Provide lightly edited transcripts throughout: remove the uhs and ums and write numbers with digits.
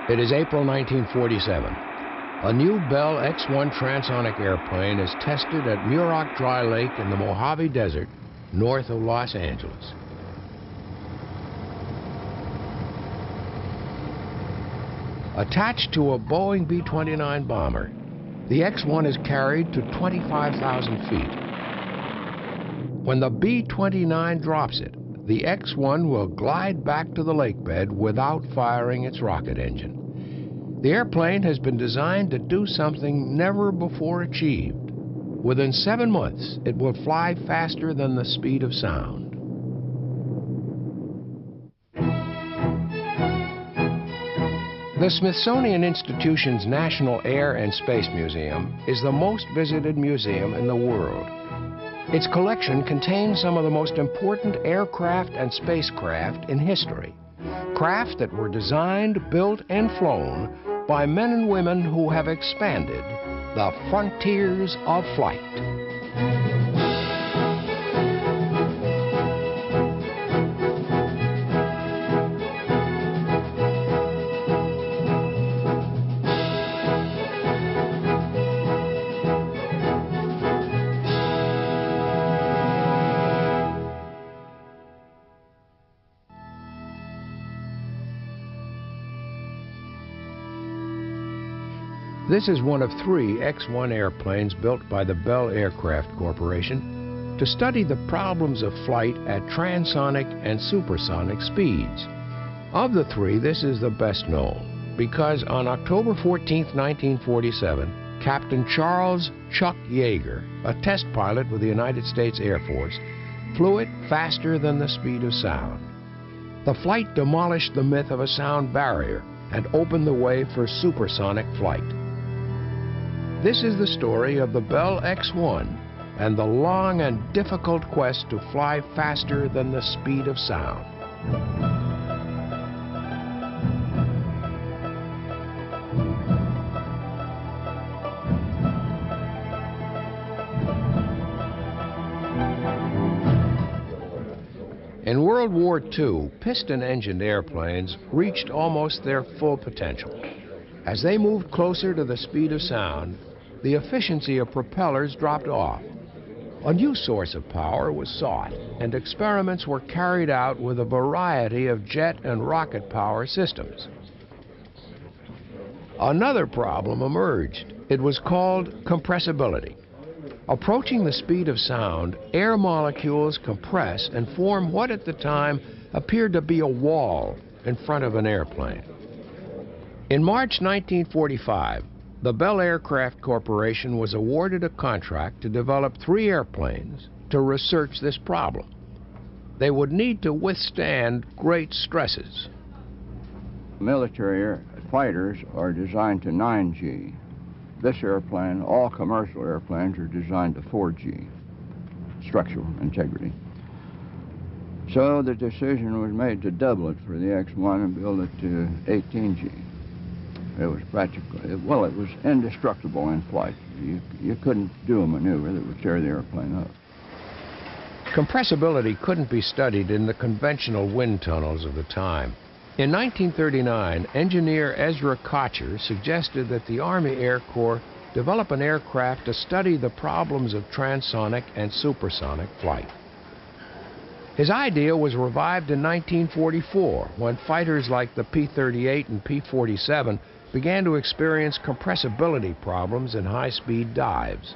It is April 1947. A new Bell X-1 transonic airplane is tested at Muroc Dry Lake in the Mojave Desert, north of Los Angeles. Attached to a Boeing B-29 bomber, the X-1 is carried to 25,000 feet. When the B-29 drops it, the X-1 will glide back to the lakebed without firing its rocket engine. The airplane has been designed to do something never before achieved. Within 7 months, it will fly faster than the speed of sound. The Smithsonian Institution's National Air and Space Museum is the most visited museum in the world. Its collection contains some of the most important aircraft and spacecraft in history. Craft that were designed, built, and flown by men and women who have expanded the frontiers of flight. This is one of 3 X-1 airplanes built by the Bell Aircraft Corporation to study the problems of flight at transonic and supersonic speeds. Of the 3, this is the best known because on October 14, 1947, Captain Charles Chuck Yeager, a test pilot with the United States Air Force, flew it faster than the speed of sound. The flight demolished the myth of a sound barrier and opened the way for supersonic flight. This is the story of the Bell X-1 and the long and difficult quest to fly faster than the speed of sound. In World War II, piston-engined airplanes reached almost their full potential. As they moved closer to the speed of sound, the efficiency of propellers dropped off. A new source of power was sought, and experiments were carried out with a variety of jet and rocket power systems. Another problem emerged. It was called compressibility. Approaching the speed of sound, air molecules compress and form what at the time appeared to be a wall in front of an airplane. In March 1945, the Bell Aircraft Corporation was awarded a contract to develop 3 airplanes to research this problem. They would need to withstand great stresses. Military fighters are designed to 9G. This airplane, all commercial airplanes, are designed to 4G, structural integrity. So the decision was made to double it for the X-1 and build it to 18G. It was practically, well, it was indestructible in flight. You couldn't do a maneuver that would tear the airplane up. Compressibility couldn't be studied in the conventional wind tunnels of the time. In 1939, engineer Ezra Kocher suggested that the Army Air Corps develop an aircraft to study the problems of transonic and supersonic flight. His idea was revived in 1944 when fighters like the P-38 and P-47 began to experience compressibility problems in high-speed dives.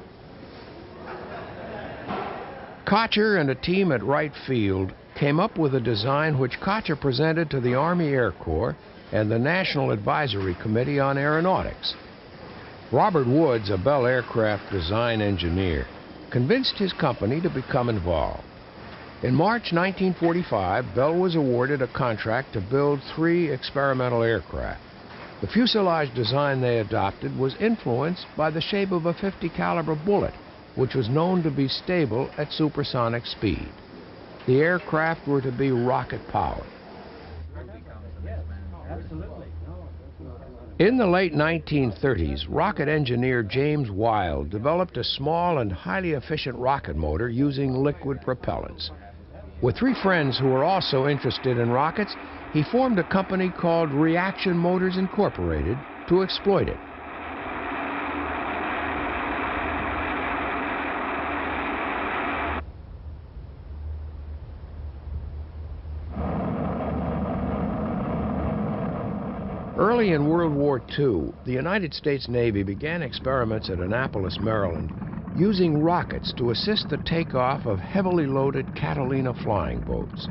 Kocher and a team at Wright Field came up with a design which Kocher presented to the Army Air Corps and the National Advisory Committee on Aeronautics. Robert Woods, a Bell Aircraft design engineer, convinced his company to become involved. In March 1945, Bell was awarded a contract to build 3 experimental aircraft. The fuselage design they adopted was influenced by the shape of a .50 caliber bullet, which was known to be stable at supersonic speed. The aircraft were to be rocket-powered. In the late 1930s, rocket engineer James Wild developed a small and highly efficient rocket motor using liquid propellants. With three friends who were also interested in rockets, he formed a company called Reaction Motors Incorporated to exploit it. Early in World War II, the United States Navy began experiments at Annapolis, Maryland, using rockets to assist the takeoff of heavily loaded Catalina flying boats.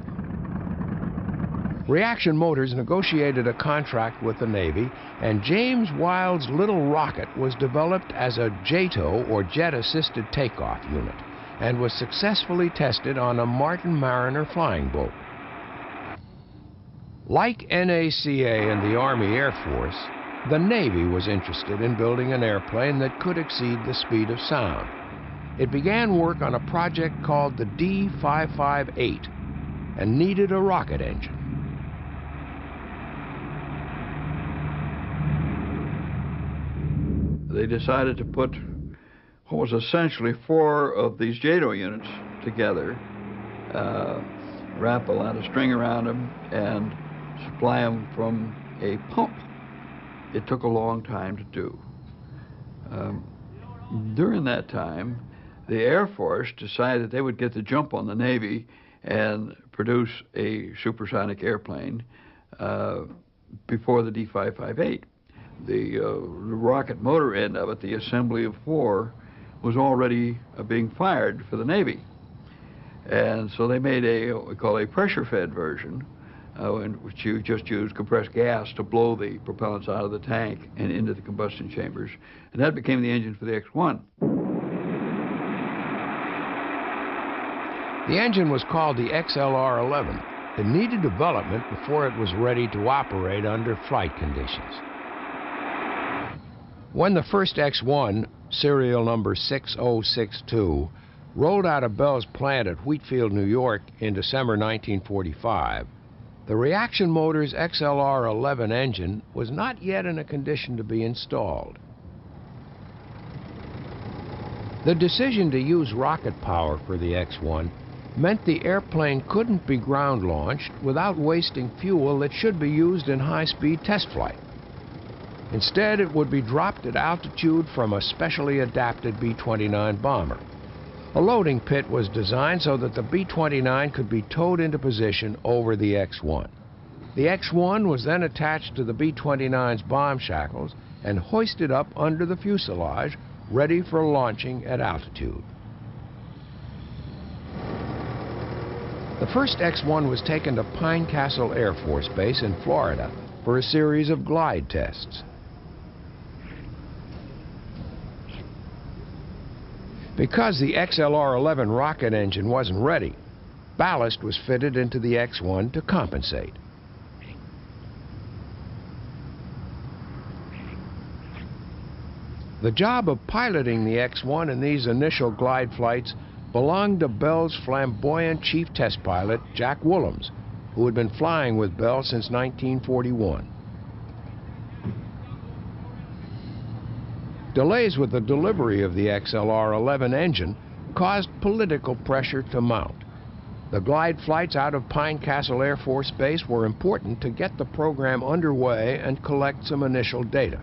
Reaction Motors negotiated a contract with the Navy, and James Wild's Little Rocket was developed as a JATO, or Jet-Assisted Takeoff Unit, and was successfully tested on a Martin Mariner flying boat. Like NACA and the Army Air Force, the Navy was interested in building an airplane that could exceed the speed of sound. It began work on a project called the D558 and needed a rocket engine. They decided to put what was essentially 4 of these JATO units together, wrap a lot of string around them, and supply them from a pump. It took a long time to do. During that time, the Air Force decided they would get the jump on the Navy and produce a supersonic airplane before the D558. The rocket motor end of it, the assembly of 4, was already being fired for the Navy. And so they made what we call a pressure-fed version, in which you just use compressed gas to blow the propellants out of the tank and into the combustion chambers. And that became the engine for the X-1. The engine was called the XLR-11. It needed development before it was ready to operate under flight conditions. When the first X-1, serial number 6062, rolled out of Bell's plant at Wheatfield, New York in December 1945, the Reaction Motors XLR-11 engine was not yet in a condition to be installed. The decision to use rocket power for the X-1 meant the airplane couldn't be ground launched without wasting fuel that should be used in high-speed test flight. Instead, it would be dropped at altitude from a specially adapted B-29 bomber. A loading pit was designed so that the B-29 could be towed into position over the X-1. The X-1 was then attached to the B-29's bomb shackles and hoisted up under the fuselage, ready for launching at altitude. The first X-1 was taken to Pine Castle Air Force Base in Florida for a series of glide tests. Because the XLR-11 rocket engine wasn't ready, ballast was fitted into the X-1 to compensate. The job of piloting the X-1 in these initial glide flights belonged to Bell's flamboyant chief test pilot, Jack Willems, who had been flying with Bell since 1941. Delays with the delivery of the XLR-11 engine caused political pressure to mount. The glide flights out of Pine Castle Air Force Base were important to get the program underway and collect some initial data.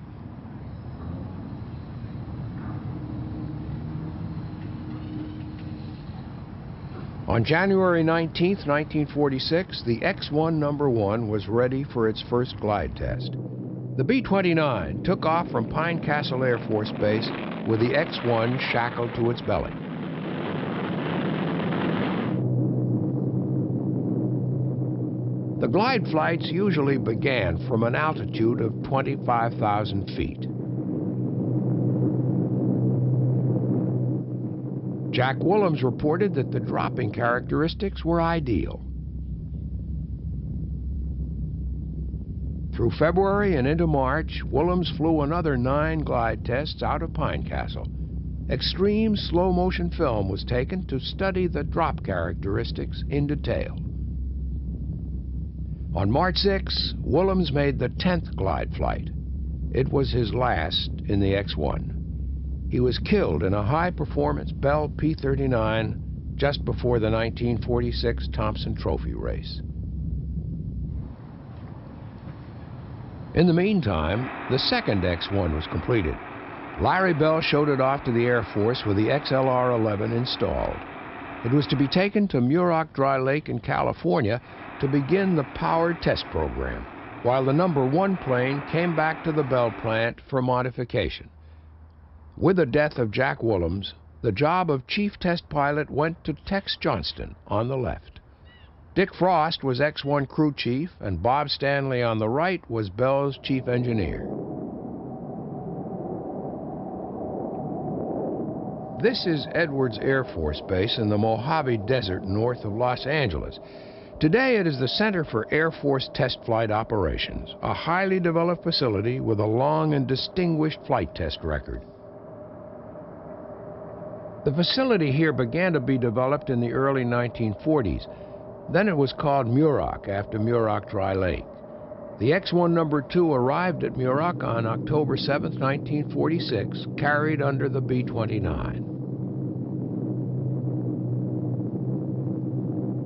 On January 19, 1946, the X-1 number 1 was ready for its first glide test. The B-29 took off from Pine Castle Air Force Base with the X-1 shackled to its belly. The glide flights usually began from an altitude of 25,000 feet. Jack Willems reported that the dropping characteristics were ideal. Through February and into March, Willems flew another 9 glide tests out of Pine Castle. Extreme slow-motion film was taken to study the drop characteristics in detail. On March 6, Willems made the 10th glide flight. It was his last in the X-1. He was killed in a high-performance Bell P-39 just before the 1946 Thompson Trophy race. In the meantime, the second X-1 was completed. Larry Bell showed it off to the Air Force with the XLR-11 installed. It was to be taken to Muroc Dry Lake in California to begin the powered test program, while the number 1 plane came back to the Bell plant for modification. With the death of Jack Willems, the job of chief test pilot went to Tex Johnston on the left. Dick Frost was X-1 crew chief, and Bob Stanley on the right was Bell's chief engineer. This is Edwards Air Force Base in the Mojave Desert north of Los Angeles. Today it is the Center for Air Force Test Flight Operations, a highly developed facility with a long and distinguished flight test record. The facility here began to be developed in the early 1940s. Then it was called Muroc after Muroc Dry Lake. The X-1 number 2 arrived at Muroc on October 7, 1946, carried under the B-29.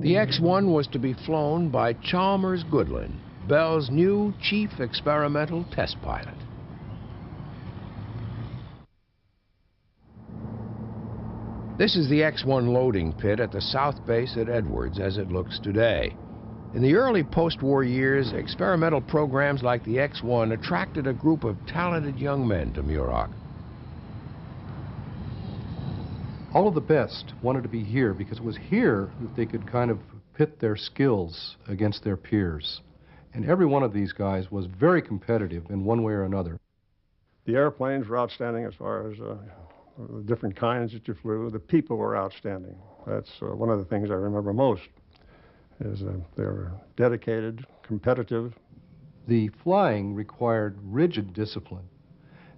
The X-1 was to be flown by Chalmers Goodland, Bell's new chief experimental test pilot. This is the X-1 loading pit at the South Base at Edwards as it looks today. In the early post-war years, experimental programs like the X-1 attracted a group of talented young men to Muroc. All of the best wanted to be here because it was here that they could kind of pit their skills against their peers. And every one of these guys was very competitive in one way or another. The airplanes were outstanding as far as the different kinds that you flew. The people were outstanding. That's one of the things I remember most, is they were dedicated, competitive. The flying required rigid discipline.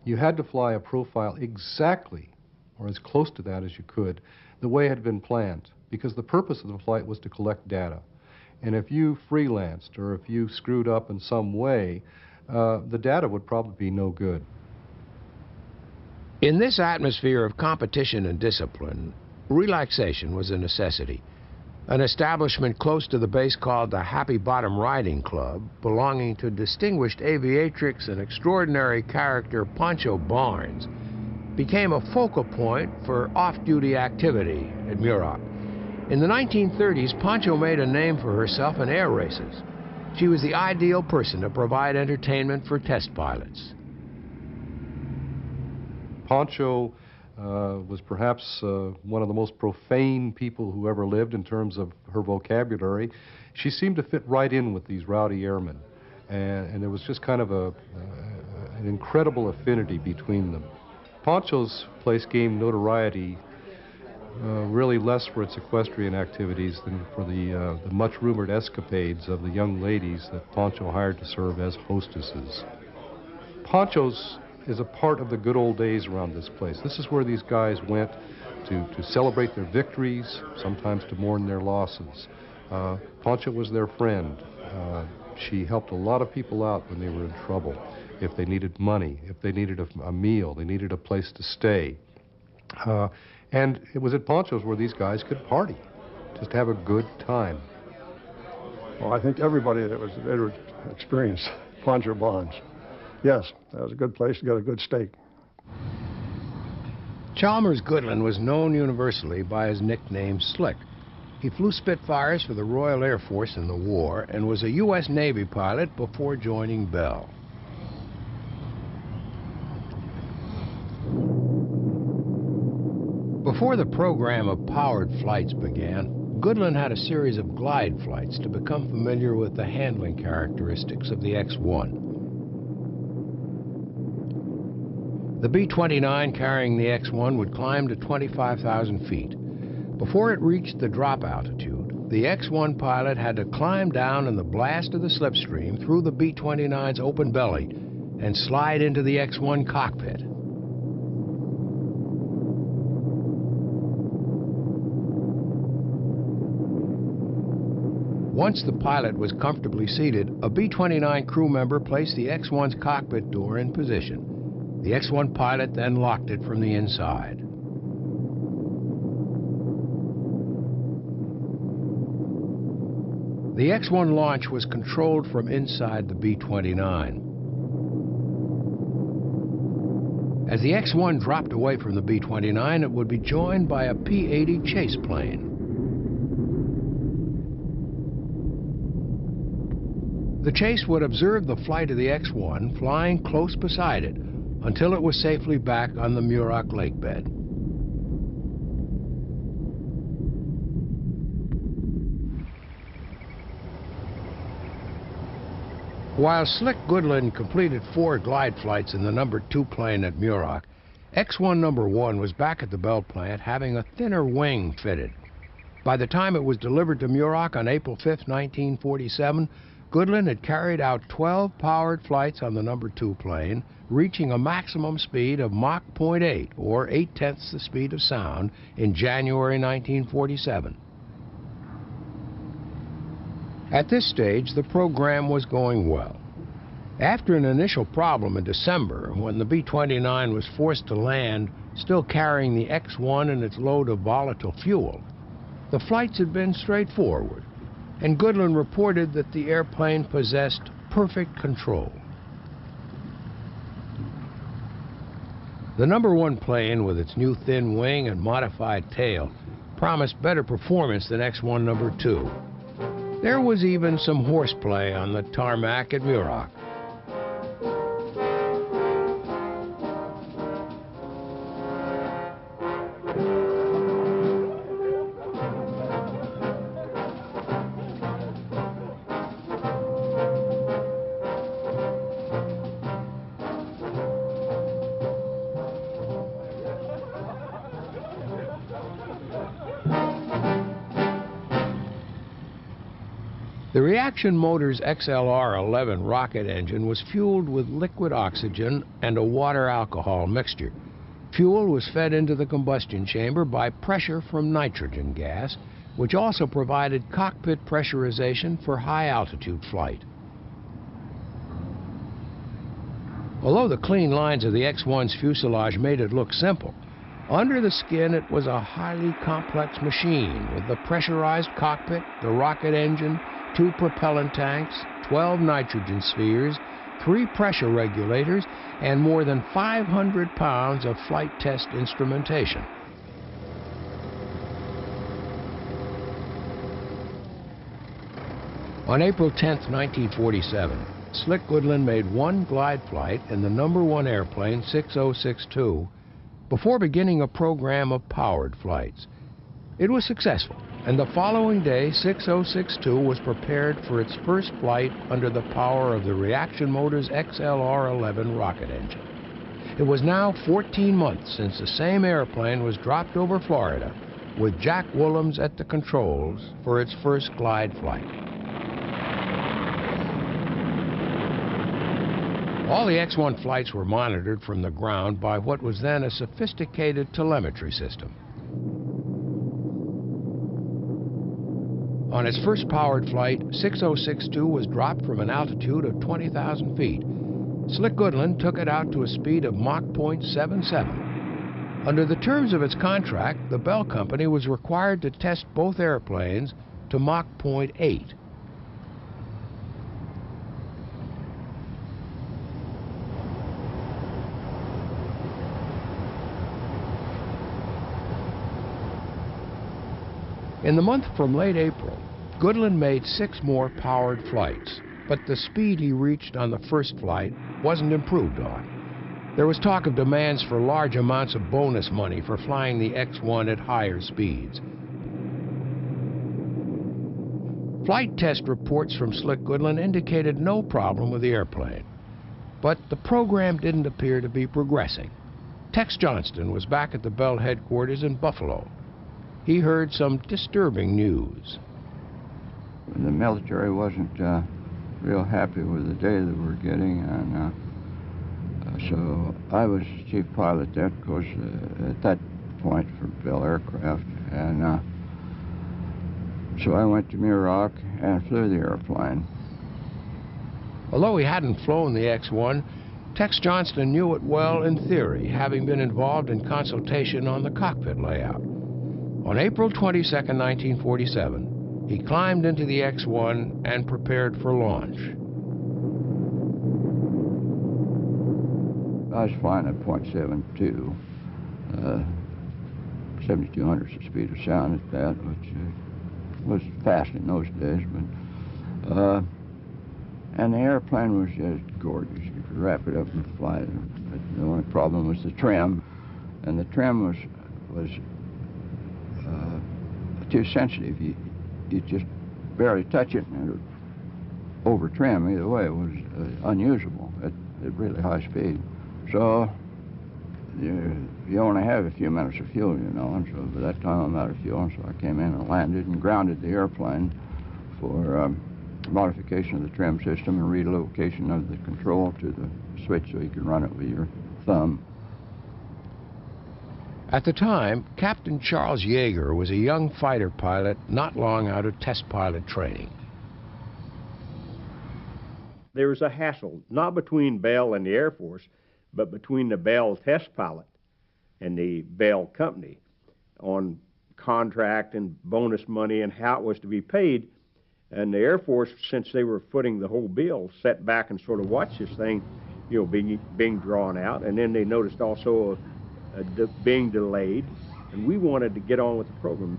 You had to fly a profile exactly, or as close to that as you could, the way it had been planned, because the purpose of the flight was to collect data. And if you freelanced or if you screwed up in some way, the data would probably be no good. In this atmosphere of competition and discipline, relaxation was a necessity. An establishment close to the base called the Happy Bottom Riding Club, belonging to distinguished aviatrix and extraordinary character Pancho Barnes, became a focal point for off-duty activity at Muroc. In the 1930s, Pancho made a name for herself in air races. She was the ideal person to provide entertainment for test pilots. Pancho was perhaps one of the most profane people who ever lived in terms of her vocabulary. She seemed to fit right in with these rowdy airmen, and there was just kind of an incredible affinity between them. Pancho's place gained notoriety really less for its equestrian activities than for the much-rumored escapades of the young ladies that Pancho hired to serve as hostesses. Pancho's is a part of the good old days around this place. This is where these guys went to celebrate their victories, sometimes to mourn their losses. Pancho was their friend. She helped a lot of people out when they were in trouble. If they needed money, if they needed a meal, they needed a place to stay. And it was at Pancho's where these guys could party, just have a good time. Well, I think everybody that was at Edwards experienced Pancho Barnes. Yes, that was a good place to get a good steak. Chalmers Goodland was known universally by his nickname Slick. He flew Spitfires for the Royal Air Force in the war and was a U.S. Navy pilot before joining Bell. Before the program of powered flights began, Goodland had a series of glide flights to become familiar with the handling characteristics of the X-1. The B-29 carrying the X-1 would climb to 25,000 feet. Before it reached the drop altitude, the X-1 pilot had to climb down in the blast of the slipstream through the B-29's open belly and slide into the X-1 cockpit. Once the pilot was comfortably seated, a B-29 crew member placed the X-1's cockpit door in position. The X-1 pilot then locked it from the inside. The X-1 launch was controlled from inside the B-29. As the X-1 dropped away from the B-29, it would be joined by a P-80 chase plane. The chase would observe the flight of the X-1 flying close beside it until it was safely back on the Muroc lake bed. While Slick Goodland completed 4 glide flights in the No. 2 plane at Muroc, X-1 No. 1 was back at the Bell plant having a thinner wing fitted. By the time it was delivered to Muroc on April 5, 1947, Goodland had carried out 12 powered flights on the No. 2 plane, reaching a maximum speed of Mach 0.8, or 0.8 the speed of sound, in January 1947. At this stage, the program was going well. After an initial problem in December, when the B-29 was forced to land still carrying the X-1 and its load of volatile fuel, the flights had been straightforward, and Goodland reported that the airplane possessed perfect control. The No. 1 plane, with its new thin wing and modified tail, promised better performance than X-1 No. 2. There was even some horseplay on the tarmac at Muroc. The Reaction Motors XLR-11 rocket engine was fueled with liquid oxygen and a water-alcohol mixture. Fuel was fed into the combustion chamber by pressure from nitrogen gas, which also provided cockpit pressurization for high-altitude flight. Although the clean lines of the X-1's fuselage made it look simple, under the skin it was a highly complex machine with the pressurized cockpit, the rocket engine, 2 propellant tanks, 12 nitrogen spheres, 3 pressure regulators, and more than 500 pounds of flight test instrumentation. On April 10, 1947, Slick Goodland made 1 glide flight in the No. 1 airplane 6062 before beginning a program of powered flights. It was successful, and the following day 6062 was prepared for its first flight under the power of the Reaction Motors XLR-11 rocket engine. It was now 14 months since the same airplane was dropped over Florida, with Jack Willems at the controls for its first glide flight. All the X-1 flights were monitored from the ground by what was then a sophisticated telemetry system. On its first powered flight, 6062 was dropped from an altitude of 20,000 feet. Slick Goodland took it out to a speed of Mach 0.77. Under the terms of its contract, the Bell Company was required to test both airplanes to Mach 0.8. In the month from late April, Goodland made 6 more powered flights, but the speed he reached on the first flight wasn't improved on. There was talk of demands for large amounts of bonus money for flying the X-1 at higher speeds. Flight test reports from Slick Goodland indicated no problem with the airplane, but the program didn't appear to be progressing. Tex Johnston was back at the Bell headquarters in Buffalo. He heard some disturbing news. The military wasn't real happy with the data that we're getting, and so I was chief pilot then, of course, at that point for Bell Aircraft, and so I went to Muroc and flew the airplane. Although he hadn't flown the X-1, Tex Johnston knew it well in theory, having been involved in consultation on the cockpit layout. On April 22, 1947, he climbed into the X-1 and prepared for launch. I was flying at .72, 7,200's the speed of sound at that, which was fast in those days. But and the airplane was just gorgeous. You could wrap it up and fly it. But the only problem was the trim, and the trim was too sensitive. You just barely touch it, and it would over trim either way. It was unusable at really high speed. So you only have a few minutes of fuel, you know, and so by that time I'm out of fuel, and so I came in and landed and grounded the airplane for modification of the trim system and relocation of the control to the switch so you could run it with your thumb. At the time, Captain Charles Yeager was a young fighter pilot not long out of test pilot training. There was a hassle, not between Bell and the Air Force, but between the Bell test pilot and the Bell company on contract and bonus money and how it was to be paid. And the Air Force, since they were footing the whole bill, sat back and sort of watched this thing, you know, being drawn out. And then they noticed also being delayed, and we wanted to get on with the program.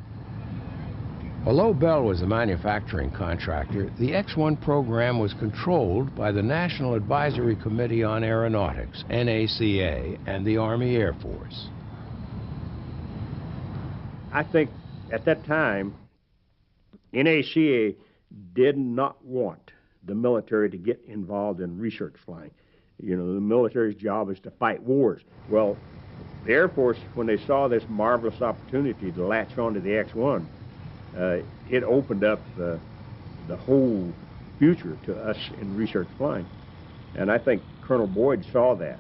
Although Bell was a manufacturing contractor, the X-1 program was controlled by the National Advisory Committee on Aeronautics, NACA, and the Army Air Force. I think at that time, NACA did not want the military to get involved in research flying. You know, the military's job is to fight wars. Well, the Air Force, when they saw this marvelous opportunity to latch onto the X-1, it opened up the whole future to us in research flying. And I think Colonel Boyd saw that.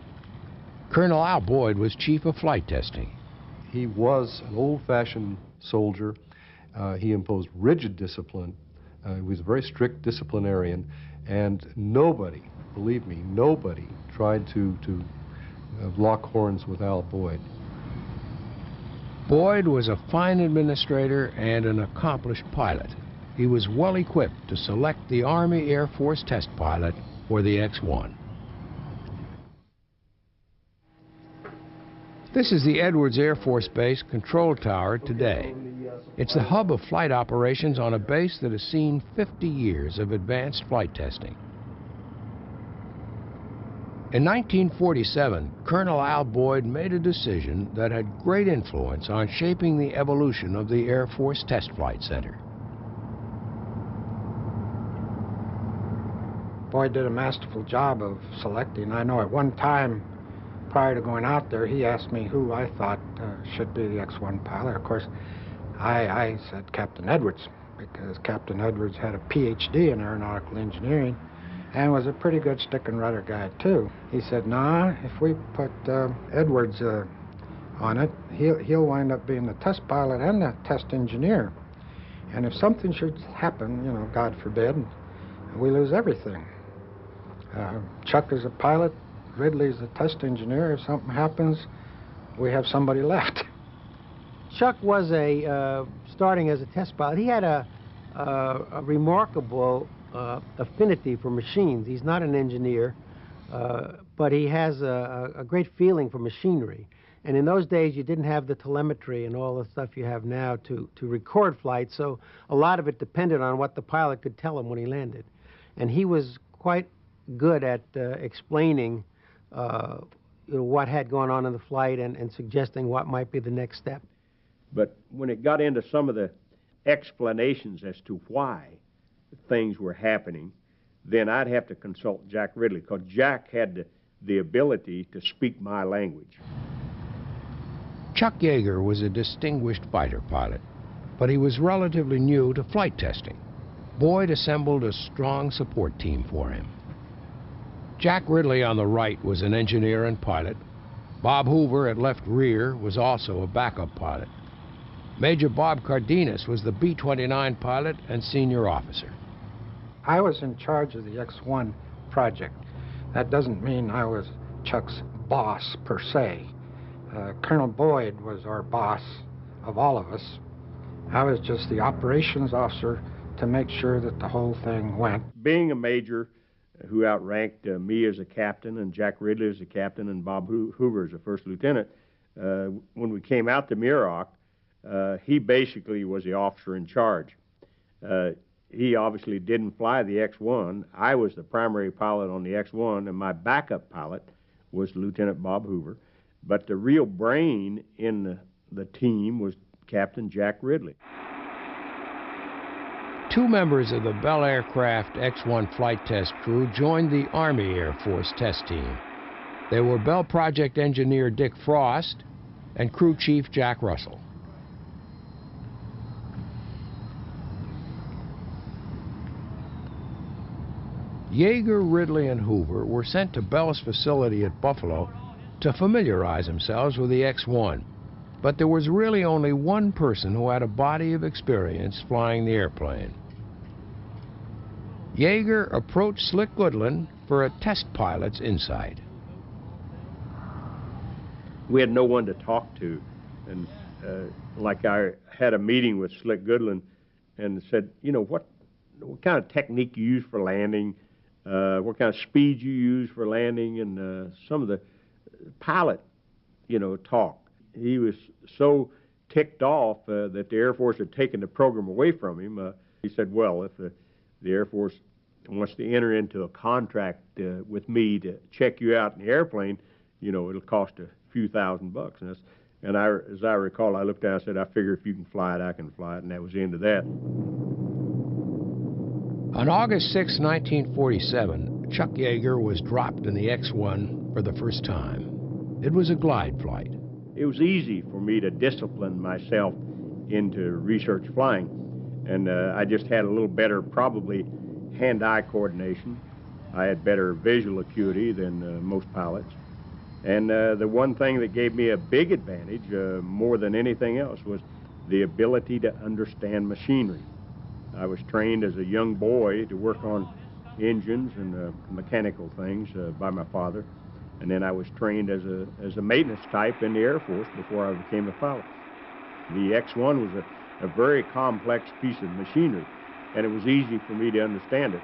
Colonel Al Boyd was chief of flight testing. He was an old-fashioned soldier. He imposed rigid discipline. He was a very strict disciplinarian, and nobody, believe me, nobody tried to lock horns with Al Boyd. Boyd was a fine administrator and an accomplished pilot. He was well equipped to select the Army Air Force test pilot for the X-1. This is the Edwards Air Force Base control tower today. It's the hub of flight operations on a base that has seen 50 years of advanced flight testing. In 1947, Colonel Al Boyd made a decision that had great influence on shaping the evolution of the Air Force Test Flight Center. Boyd did a masterful job of selecting. I know at one time, prior to going out there, he asked me who I thought should be the X-1 pilot. Of course, I said Captain Edwards, because Captain Edwards had a PhD in aeronautical engineering and was a pretty good stick and rudder guy too. He said, nah, if we put Edwards on it, he'll wind up being the test pilot and the test engineer. And if something should happen, you know, God forbid, we lose everything. Chuck is a pilot, Ridley's the test engineer. If something happens, we have somebody left. Chuck was starting as a test pilot. He had a remarkable affinity for machines. He's not an engineer, but he has a great feeling for machinery. And in those days, you didn't have the telemetry and all the stuff you have now to record flights, so a lot of it depended on what the pilot could tell him when he landed. And he was quite good at explaining what had gone on in the flight and suggesting what might be the next step. But when it got into some of the explanations as to why things were happening, then I'd have to consult Jack Ridley, because Jack had the ability to speak my language. Chuck Yeager was a distinguished fighter pilot, but he was relatively new to flight testing. Boyd assembled a strong support team for him. Jack Ridley on the right was an engineer and pilot. Bob Hoover at left rear was also a backup pilot. Major Bob Cardenas was the B-29 pilot and senior officer. I was in charge of the X-1 project. That doesn't mean I was Chuck's boss per se. Colonel Boyd was our boss of all of us. I was just the operations officer to make sure that the whole thing went. Being a major who outranked me as a captain and Jack Ridley as a captain and Bob Hoover as a first lieutenant, when we came out to Muroc, he basically was the officer in charge. He obviously didn't fly the X-1. I was the primary pilot on the X-1, and my backup pilot was Lieutenant Bob Hoover. But the real brain in the team was Captain Jack Ridley. Two members of the Bell Aircraft X-1 flight test crew joined the Army Air Force test team. They were Bell project engineer Dick Frost and crew chief Jack Russell. Yeager, Ridley, and Hoover were sent to Bell's facility at Buffalo to familiarize themselves with the X-1. But there was really only one person who had a body of experience flying the airplane. Yeager approached Slick Goodland for a test pilot's insight. We had no one to talk to, and like I had a meeting with Slick Goodland and said, you know, what kind of technique you use for landing, what kind of speed you use for landing, and some of the pilot, talk. He was so ticked off that the Air Force had taken the program away from him. He said, well, if the Air Force wants to enter into a contract with me to check you out in the airplane, it'll cost a few $1,000. And as I recall, I looked down and said, I figure if you can fly it, I can fly it, and that was the end of that. On August 6, 1947, Chuck Yeager was dropped in the X-1 for the first time. It was a glide flight. It was easy for me to discipline myself into research flying, and I just had a little better, probably, hand-eye coordination. I had better visual acuity than most pilots. And the one thing that gave me a big advantage, more than anything else, was the ability to understand machinery. I was trained as a young boy to work on engines and mechanical things by my father. And then I was trained as a maintenance type in the Air Force before I became a pilot. The X-1 was a very complex piece of machinery, and it was easy for me to understand it.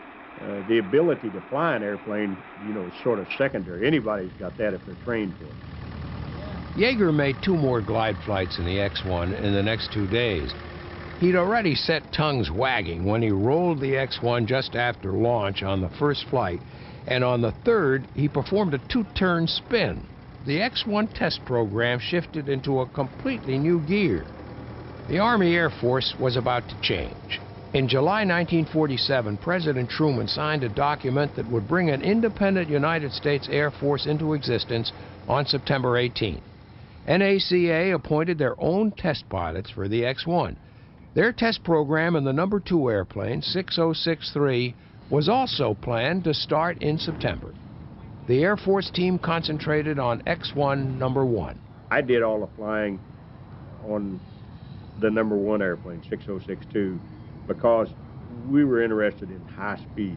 The ability to fly an airplane, is sort of secondary. Anybody's got that if they're trained for it. Yeager made 2 more glide flights in the X-1 in the next 2 days. He'd already set tongues wagging when he rolled the X-1 just after launch on the first flight, and on the third, he performed a 2-turn spin. The X-1 test program shifted into a completely new gear. The Army Air Force was about to change. In July 1947, President Truman signed a document that would bring an independent United States Air Force into existence on September 18. NACA appointed their own test pilots for the X-1. Their test program in the No. 2 airplane, 6063, was also planned to start in September. The Air Force team concentrated on X-1 No. 1. I did all the flying on the No. 1 airplane, 6062, because we were interested in high speed,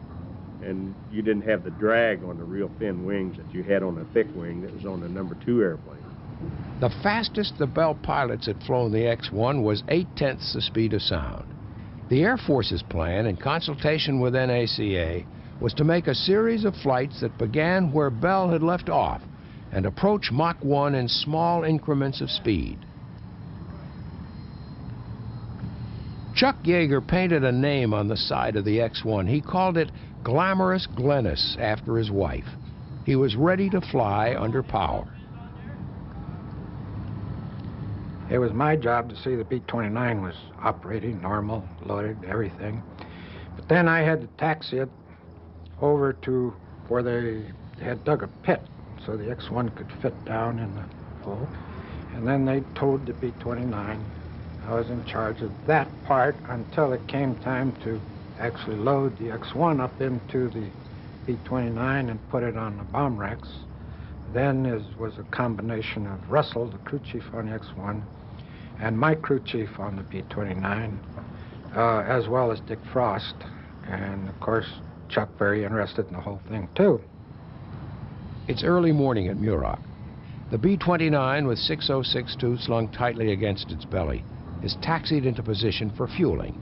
and you didn't have the drag on the real thin wings that you had on the thick wing that was on the No. 2 airplane. The fastest the Bell pilots had flown the X-1 was 0.8 the speed of sound. The Air Force's plan, in consultation with NACA, was to make a series of flights that began where Bell had left off and approach Mach 1 in small increments of speed. Chuck Yeager painted a name on the side of the X-1. He called it Glamorous Glennis, after his wife. He was ready to fly under power. It was my job to see the B-29 was operating normal, loaded, everything. But then I had to taxi it over to where they had dug a pit so the X-1 could fit down in the hole. And then they towed the B-29. I was in charge of that part until it came time to actually load the X-1 up into the B-29 and put it on the bomb racks. Then was a combination of Russell, the crew chief on the X-1, and my crew chief on the B-29, as well as Dick Frost. And, of course, Chuck very interested in the whole thing, too. It's early morning at Muroc. The B-29, with 6062 slung tightly against its belly, is taxied into position for fueling.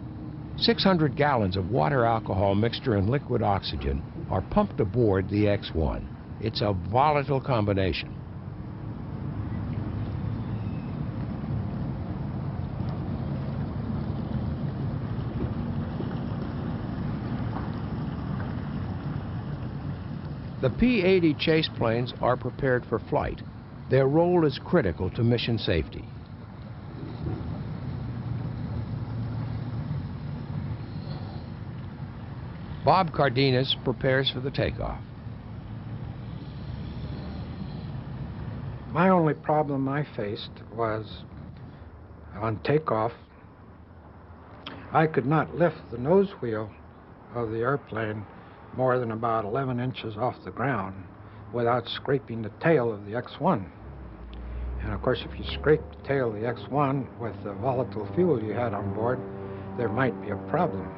600 gallons of water alcohol mixture and liquid oxygen are pumped aboard the X-1. It's a volatile combination. The P-80 chase planes are prepared for flight. Their role is critical to mission safety. Bob Cardenas prepares for the takeoff. My only problem I faced was on takeoff, I could not lift the nose wheel of the airplane more than about 11 inches off the ground without scraping the tail of the X-1. And of course, if you scrape the tail of the X-1 with the volatile fuel you had on board, there might be a problem.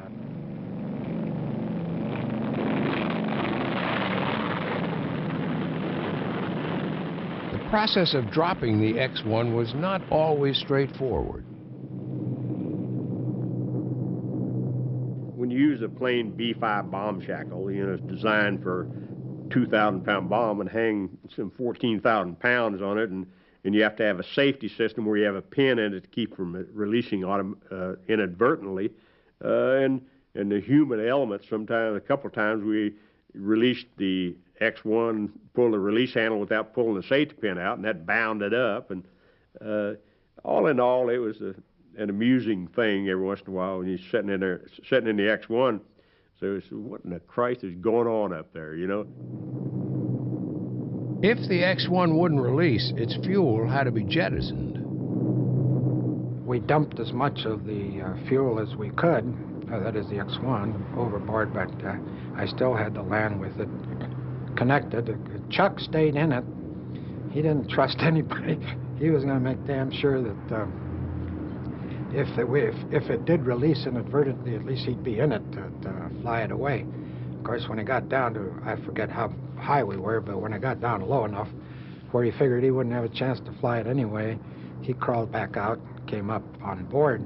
The process of dropping the X-1 was not always straightforward. When you use a plain B-5 bomb shackle, you know, it's designed for 2,000-pound bomb and hang some 14,000 pounds on it, and you have to have a safety system where you have a pin in it to keep from releasing inadvertently, and the human element. Sometimes, a couple of times, we released the X-1, pulled the release handle without pulling the safety pin out, and that bound it up. And all in all, it was an amusing thing every once in a while when you're sitting in there, sitting in the X-1. So it's, what in the Christ is going on up there, you know? If the X-1 wouldn't release, its fuel had to be jettisoned. We dumped as much of the fuel as we could, that is the X-1, overboard, but I still had to land with it connected. Chuck stayed in it. He didn't trust anybody. He was going to make damn sure that if it did release inadvertently, at least he'd be in it to fly it away. Of course, when it got down to, I forget how high we were, but when it got down low enough where he figured he wouldn't have a chance to fly it anyway, he crawled back out, came up on board.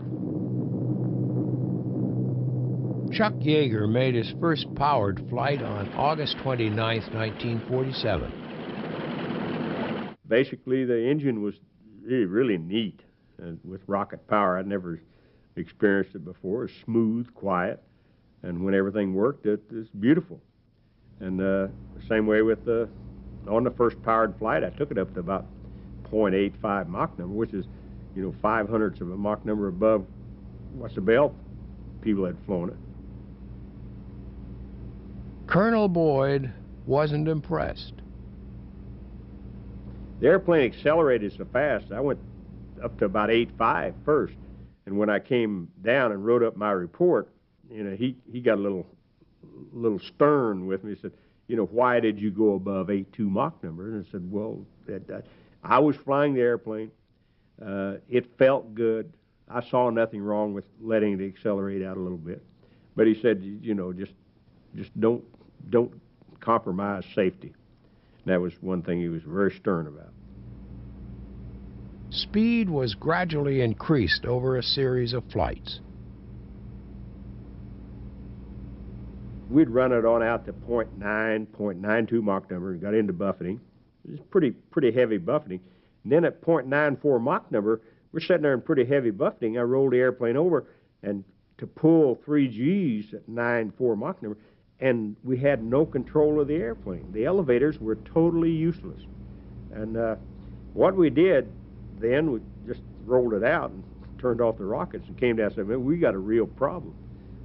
Chuck Yeager made his first powered flight on August 29, 1947. Basically, the engine was really neat. And with rocket power, I'd never experienced it before. It was smooth, quiet, and when everything worked, it was beautiful. And same way with on the first powered flight, I took it up to about 0.85 Mach number, which is, you know, 0.05 of a Mach number above what the Bell people had flown it. Colonel Boyd wasn't impressed. The airplane accelerated so fast, I went up to about 8.5 first, and when I came down and wrote up my report, you know, he got a little stern with me. He said, you know, why did you go above 8.2 Mach number? And I said, well, I was flying the airplane. It felt good. I saw nothing wrong with letting it accelerate out a little bit. But he said, you know, just don't compromise safety. And that was one thing he was very stern about. Speed was gradually increased over a series of flights. We'd run it on out to 0.92 Mach number and got into buffeting. It was pretty heavy buffeting. And then at 0.94 Mach number, we're sitting there in pretty heavy buffeting. I rolled the airplane over and to pull 3 Gs at 9.4 Mach number, and we had no control of the airplane. The elevators were totally useless. And what we did then, we just rolled it out and turned off the rockets and came down and said, man, we got a real problem,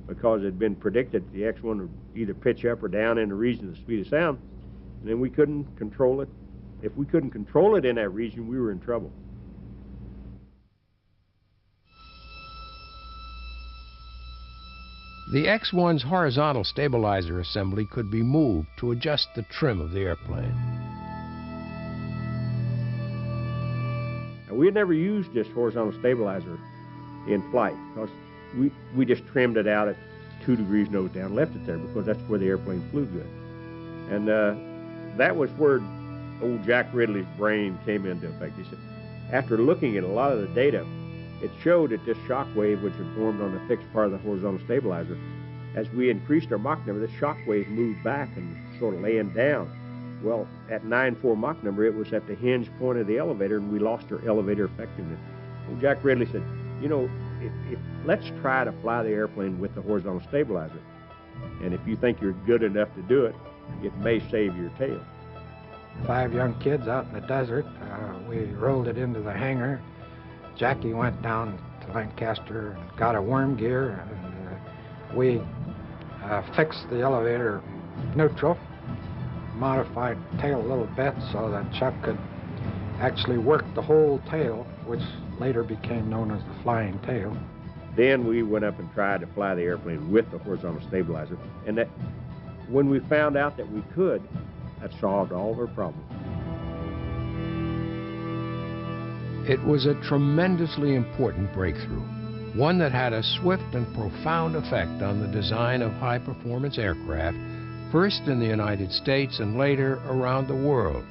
because it had been predicted the X-1 would either pitch up or down in the region of the speed of sound, and then we couldn't control it. If we couldn't control it in that region, we were in trouble. The X-1's horizontal stabilizer assembly could be moved to adjust the trim of the airplane. We had never used this horizontal stabilizer in flight, because we just trimmed it out at 2 degrees nose down, left it there because that's where the airplane flew good. And that was where old Jack Ridley's brain came into effect. He said, after looking at a lot of the data, it showed that this shock wave, which had formed on the fixed part of the horizontal stabilizer, as we increased our Mach number, this shock wave moved back and sort of laying down. Well, at 9.4 Mach number, it was at the hinge point of the elevator, and we lost our elevator effectiveness. And Jack Ridley said, you know, let's try to fly the airplane with the horizontal stabilizer. And if you think you're good enough to do it, it may save your tail. 5 young kids out in the desert. We rolled it into the hangar. Jackie went down to Lancaster and got a worm gear, and we fixed the elevator neutral, modified the tail a little bit so that Chuck could actually work the whole tail, which later became known as the flying tail. Then we went up and tried to fly the airplane with the horizontal stabilizer, and that when we found out that we could, that solved all of our problems. It was a tremendously important breakthrough, one that had a swift and profound effect on the design of high-performance aircraft, first in the United States and later around the world.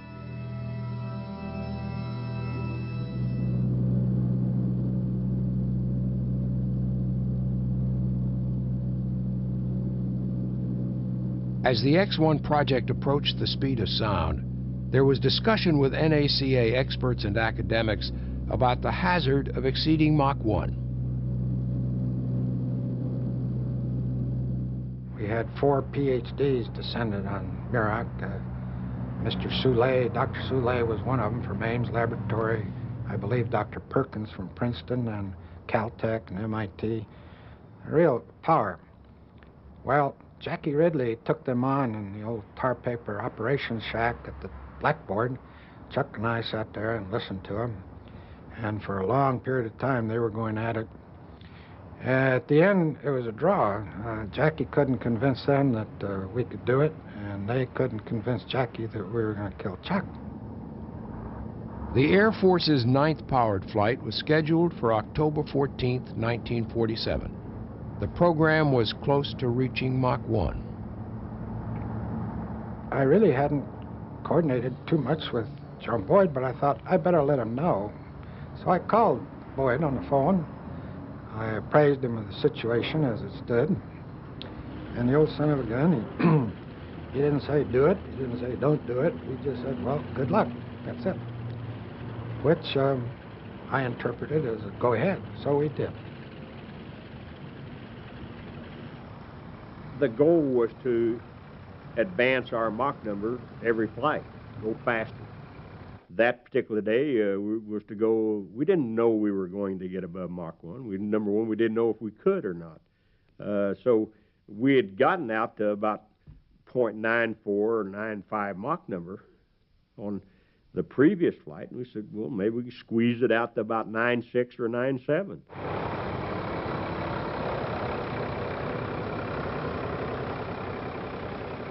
As the X-1 project approached the speed of sound, there was discussion with NACA experts and academics about the hazard of exceeding Mach 1. We had 4 PhDs descended on Muroc. Mr. Soule, Dr. Soule was one of them from Ames Laboratory. I believe Dr. Perkins from Princeton and Caltech and MIT. Real power. Well, Jackie Ridley took them on in the old tar paper operations shack at the blackboard. Chuck and I sat there and listened to them. And for a long period of time, they were going at it. At the end, it was a draw. Jackie couldn't convince them that we could do it, and they couldn't convince Jackie that we were going to kill Chuck. The Air Force's 9th powered flight was scheduled for October 14, 1947. The program was close to reaching Mach 1. I really hadn't coordinated too much with John Boyd, but I thought I better let him know. So I called Boyd on the phone. I appraised him of the situation as it stood. And the old son of a gun, he didn't say do it, he didn't say don't do it. He just said, well, good luck. That's it. Which I interpreted as a go ahead. So we did. The goal was to advance our Mach number every flight, go faster. That particular day was to go, we didn't know we were going to get above Mach 1. Number one, we didn't know if we could or not. So we had gotten out to about 0.94 or 95 Mach number on the previous flight, and we said, well, maybe we could squeeze it out to about 9.6 or 9.7.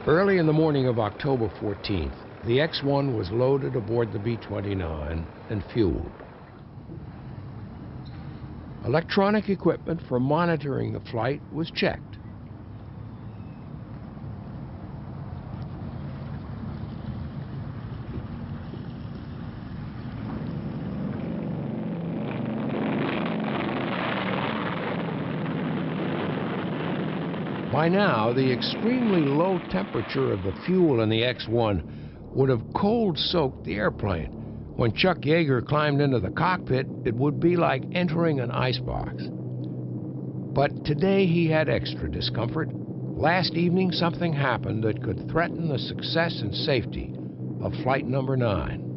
Early in the morning of October 14th, the X-1 was loaded aboard the B-29 and fueled. Electronic equipment for monitoring the flight was checked. By now, the extremely low temperature of the fuel in the X-1 would have cold-soaked the airplane. When Chuck Yeager climbed into the cockpit, it would be like entering an icebox. But today he had extra discomfort. Last evening, something happened that could threaten the success and safety of flight number 9.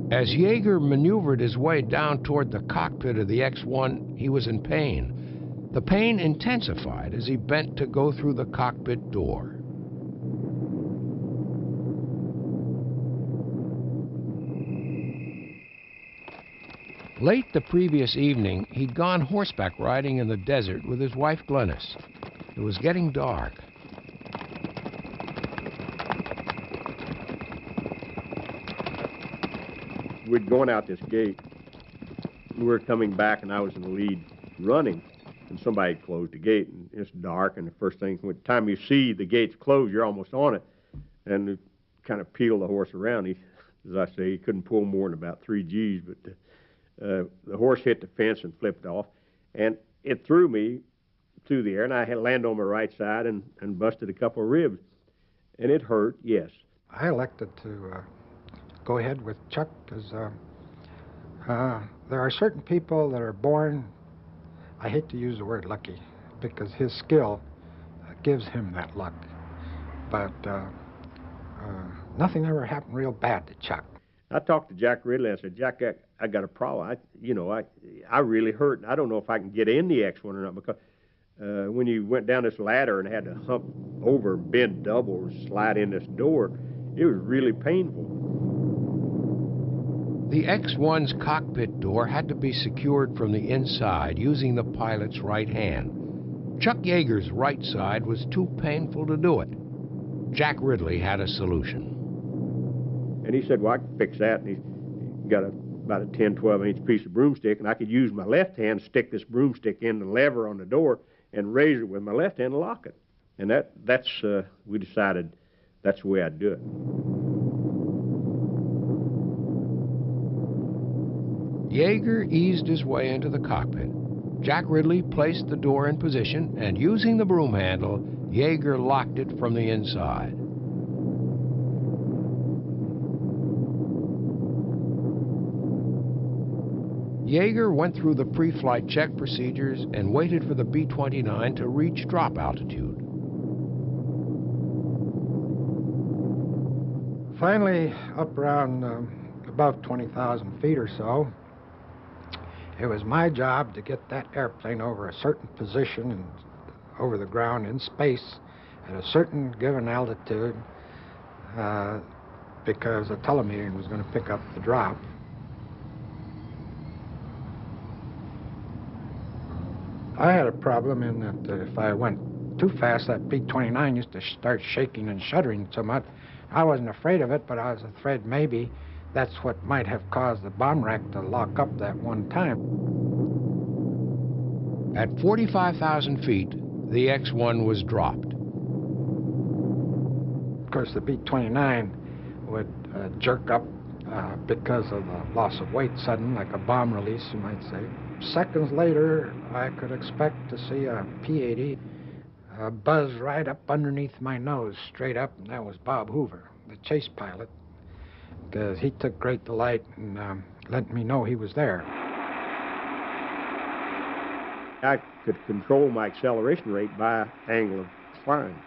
As Yeager maneuvered his way down toward the cockpit of the X-1, he was in pain. The pain intensified as he bent to go through the cockpit door. Late the previous evening, he'd gone horseback riding in the desert with his wife Glennis. It was getting dark. We'd gone out this gate. We were coming back, and I was in the lead running. and somebody had closed the gate, and it's dark, and the first thing, when the time you see the gates closed, you're almost on it, and it kind of peeled the horse around. He, as I say, he couldn't pull more than about 3 G's, but the horse hit the fence and flipped off, and it threw me through the air, and I had landed on my right side and busted a couple of ribs, and it hurt, yes. I elected to go ahead with Chuck because there are certain people that are born, I hate to use the word lucky, because his skill gives him that luck. But nothing ever happened real bad to Chuck. I talked to Jack Ridley and I said, Jack, I got a problem. I really hurt, and I don't know if I can get in the X1 or not, because when you went down this ladder and had to hump over, bend double, slide in this door, it was really painful. The X-1's cockpit door had to be secured from the inside using the pilot's right hand. Chuck Yeager's right side was too painful to do it. Jack Ridley had a solution. And he said, well, I can fix that. And he got about a 10, 12-inch piece of broomstick, and I could use my left hand to stick this broomstick in the lever on the door and raise it with my left hand and lock it. And that's we decided that's the way I'd do it. Yeager eased his way into the cockpit. Jack Ridley placed the door in position, and using the broom handle, Yeager locked it from the inside. Yeager went through the pre-flight check procedures and waited for the B-29 to reach drop altitude. Finally, up around above 20,000 feet or so, it was my job to get that airplane over a certain position and over the ground in space at a certain given altitude because the telemetering was going to pick up the drop. I had a problem in that if I went too fast, that B-29 used to start shaking and shuddering somewhat. I wasn't afraid of it, but I was afraid maybe that's what might have caused the bomb rack to lock up that one time. At 45,000 feet, the X-1 was dropped. Of course, the B-29 would jerk up because of the loss of weight sudden, like a bomb release, you might say. Seconds later, I could expect to see a P-80 buzz right up underneath my nose, straight up, and that was Bob Hoover, the chase pilot, because he took great delight in letting me know he was there. I could control my acceleration rate by angle of flying.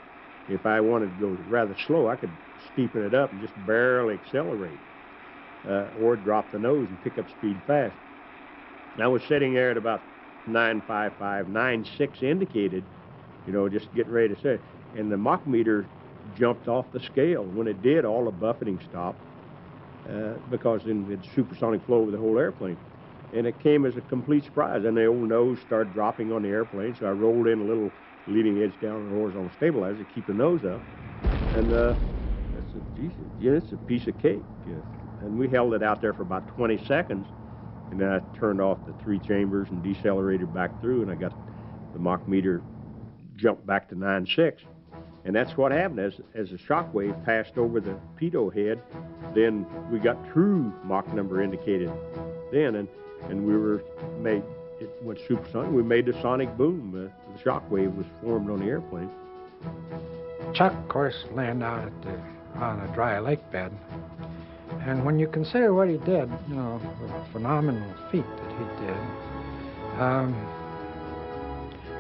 If I wanted to go rather slow, I could steepen it up and just barely accelerate, or drop the nose and pick up speed fast. I was sitting there at about 955, 96 indicated, you know, just getting ready to set, and the Mach meter jumped off the scale. When it did, all the buffeting stopped because then it had supersonic flow over the whole airplane. And it came as a complete surprise, and the old nose started dropping on the airplane, so I rolled in a little leading edge down on the horizontal stabilizer to keep the nose up. And it's a piece of cake. And we held it out there for about 20 seconds, and then I turned off the 3 chambers and decelerated back through, and I got the Mach meter jumped back to 9.6. And that's what happened. As the shock wave passed over the pitot head, then we got true Mach number indicated then, and we were made, it went supersonic. We made the sonic boom. The shock wave was formed on the airplane. Chuck, of course, landed out on a dry lake bed. And when you consider what he did, you know, the phenomenal feat that he did,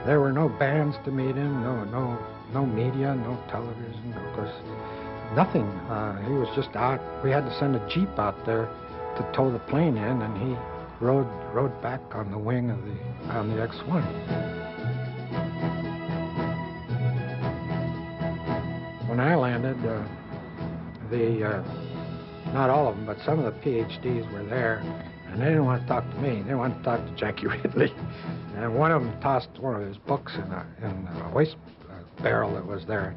there were no bands to meet him, no media, no television, of course, nothing. He was just out. We had to send a Jeep out there to tow the plane in, and he rode back on the wing of on the X-1. When I landed, not all of them, but some of the PhDs were there, and they didn't want to talk to me. They wanted to talk to Jackie Ridley. And one of them tossed one of his books in a waste barrel that was there.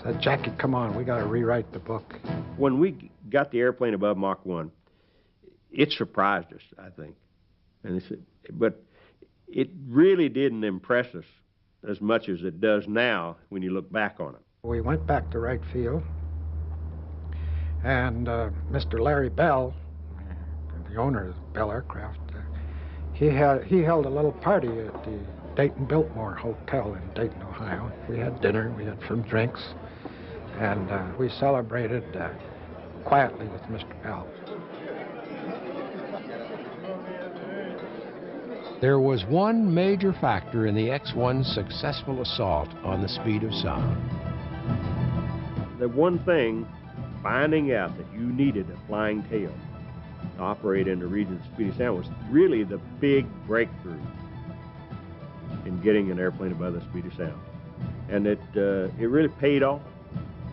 Said, Jackie, come on, we got to rewrite the book. When we got the airplane above Mach 1, it surprised us, I think. And they said, but it really didn't impress us as much as it does now when you look back on it. We went back to Wright Field, and Mr. Larry Bell, the owner of Bell Aircraft, he held a little party at the Dayton Biltmore Hotel in Dayton, Ohio. We had dinner, we had some drinks, and we celebrated quietly with Mr. Bell. There was one major factor in the X-1's successful assault on the speed of sound. The one thing, finding out that you needed a flying tail to operate in the region of speed of sound, was really the big breakthrough in getting an airplane above the speed of sound. And it really paid off.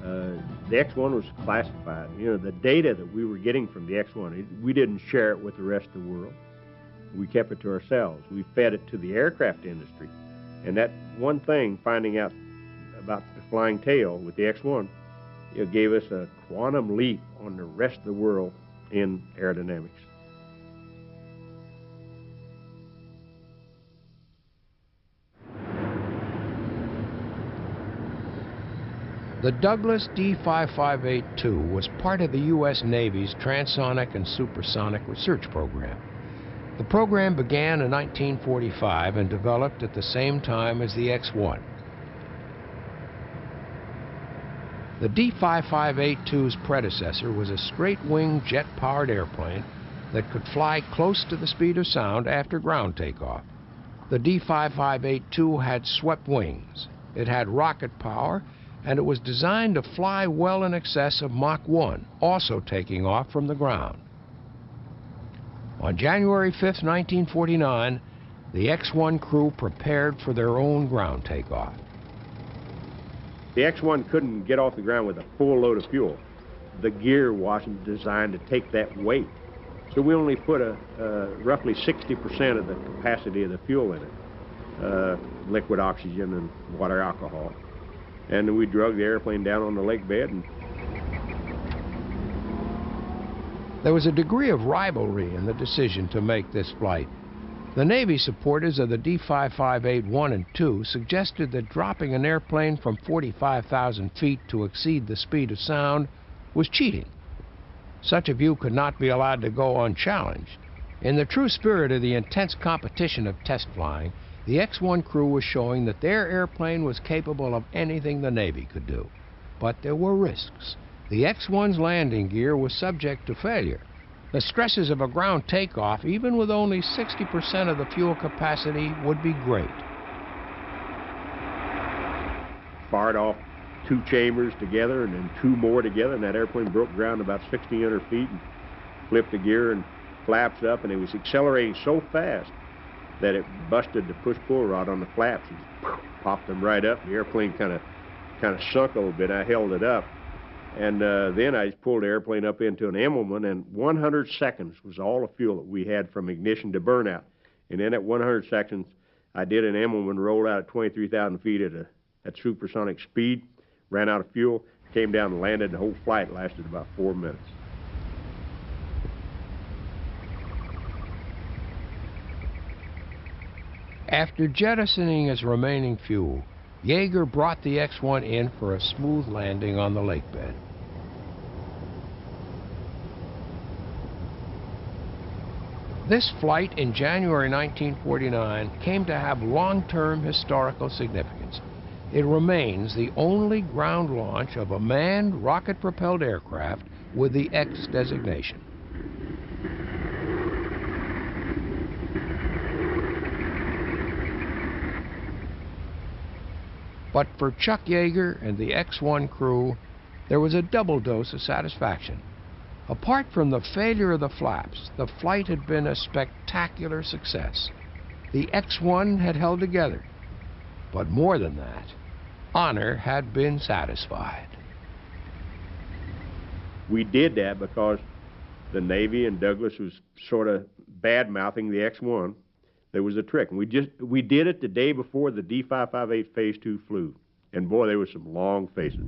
The X-1 was classified. You know, the data that we were getting from the X-1, we didn't share it with the rest of the world. We kept it to ourselves. We fed it to the aircraft industry. And that one thing, finding out about the flying tail with the X-1, it gave us a quantum leap on the rest of the world in aerodynamics. The Douglas D-5582 was part of the U.S. Navy's Transonic and Supersonic Research Program. The program began in 1945 and developed at the same time as the X-1. The D-5582's predecessor was a straight-wing jet-powered airplane that could fly close to the speed of sound after ground takeoff. The D-5582 had swept wings. It had rocket power, and it was designed to fly well in excess of Mach 1, also taking off from the ground. On January 5, 1949, the X-1 crew prepared for their own ground takeoff. The X-1 couldn't get off the ground with a full load of fuel. The gear wasn't designed to take that weight. So we only put roughly 60% of the capacity of the fuel in it, liquid oxygen and water alcohol. And then we drug the airplane down on the lake bed. And there was a degree of rivalry in the decision to make this flight. The Navy supporters of the D-5581 and 2 suggested that dropping an airplane from 45,000 feet to exceed the speed of sound was cheating. Such a view could not be allowed to go unchallenged. In the true spirit of the intense competition of test flying, the X-1 crew was showing that their airplane was capable of anything the Navy could do. But there were risks. The X-1's landing gear was subject to failure. The stresses of a ground takeoff, even with only 60% of the fuel capacity, would be great. Fired off 2 chambers together and then 2 more together, and that airplane broke ground about 1,600 feet and flipped the gear and flaps up, and it was accelerating so fast that it busted the push-pull rod on the flaps and popped them right up. The airplane kind of sunk a little bit. I held it up. And then I pulled the airplane up into an Immelmann, and 100 seconds was all the fuel that we had from ignition to burnout. And then at 100 seconds, I did an Immelmann, rolled out at 23,000 feet at supersonic speed, ran out of fuel, came down and landed. The whole flight lasted about 4 minutes. After jettisoning its remaining fuel, Yeager brought the X-1 in for a smooth landing on the lake bed. This flight in January 1949 came to have long-term historical significance. It remains the only ground launch of a manned rocket-propelled aircraft with the X designation. But for Chuck Yeager and the X-1 crew, there was a double dose of satisfaction. Apart from the failure of the flaps, the flight had been a spectacular success. The X-1 had held together. But more than that, honor had been satisfied. We did that because the Navy and Douglas was sort of bad-mouthing the X-1. There was a trick. And we did it the day before the D-558 Phase 2 flew. And boy, there were some long faces.